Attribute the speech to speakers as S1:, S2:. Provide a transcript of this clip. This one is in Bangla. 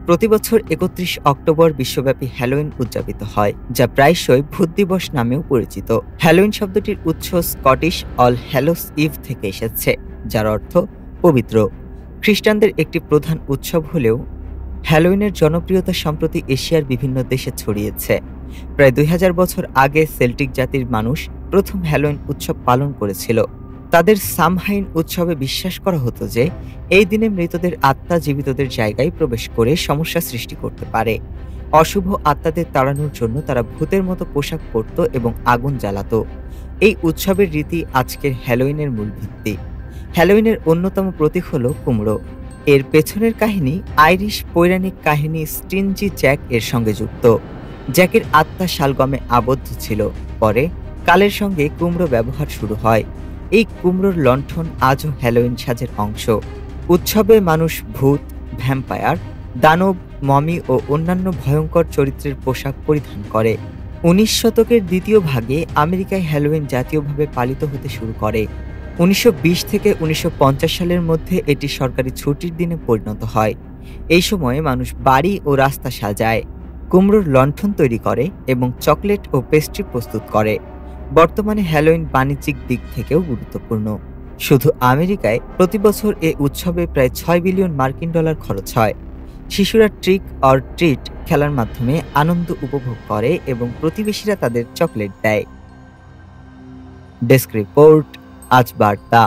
S1: প্রতি বছর ৩১ অক্টোবর বিশ্বব্যাপী হ্যালোইন উদযাপিত হয়, যা প্রায়শই ভূত দিবস নামেও পরিচিত। হ্যালোইন শব্দটির উৎস স্কটিশ অল হ্যালোস ইভ থেকে এসেছে, যার অর্থ পবিত্র। খ্রিস্টানদের একটি প্রধান উৎসব হলেও হ্যালোইনের জনপ্রিয়তা সম্প্রতি এশিয়ার বিভিন্ন দেশে ছড়িয়েছে। প্রায় ২০০০ বছর আগে সেল্টিক জাতির মানুষ প্রথম হ্যালোইন উৎসব পালন করেছিল। তাদের সামহাইন উৎসবে বিশ্বাস করা হতো যে এই দিনে মৃতদের আত্মা জীবিতদের জায়গায় প্রবেশ করে সমস্যা সৃষ্টি করতে পারে। অশুভ আত্মাদের তাড়ানোর জন্য তারা ভূতের মতো পোশাক পরত এবং আগুন জ্বালাত। এই উৎসবের রীতি আজকের হ্যালোইনের মূল ভিত্তি। হ্যালোইনের অন্যতম প্রতীক হল কুমড়ো। এর পেছনের কাহিনী আইরিশ পৌরাণিক কাহিনী স্টিনজি জ্যাক এর সঙ্গে যুক্ত। জ্যাকের আত্মা শালগমে আবদ্ধ ছিল। পরে কালের সঙ্গে কুমড়ো ব্যবহার শুরু হয়। এই কুমড়োর লণ্ঠন আজও হ্যালোইন সাজের অংশ। উৎসবে মানুষ ভূত, ভ্যাম্পায়ার, দানব, মমি ও অন্যান্য ভয়ঙ্কর চরিত্রের পোশাক পরিধান করে। ১৯ শতকের দ্বিতীয় ভাগে আমেরিকায় হ্যালোইন জাতীয়ভাবে পালিত হতে শুরু করে। ১৯২০ থেকে ১৯৫০ সালের মধ্যে এটি সরকারি ছুটির দিনে পরিণত হয়। এই সময়ে মানুষ বাড়ি ও রাস্তা সাজায়, কুমড়োর লণ্ঠন তৈরি করে এবং চকলেট ও পেস্ট্রি প্রস্তুত করে। বর্তমানে হ্যালোইন বাণিজ্যিক দিক থেকেও গুরুত্বপূর্ণ। শুধু আমেরিকায় প্রতি বছর এ উৎসবে প্রায় ৬ বিলিয়ন মার্কিন ডলার খরচ হয়। শিশুরা ট্রিক অর ট্রিট খেলার মাধ্যমে আনন্দ উপভোগ করে এবং প্রতিবেশীরা তাদের চকলেট দেয়। ডেস্ক রিপোর্ট, আজ বার্তা।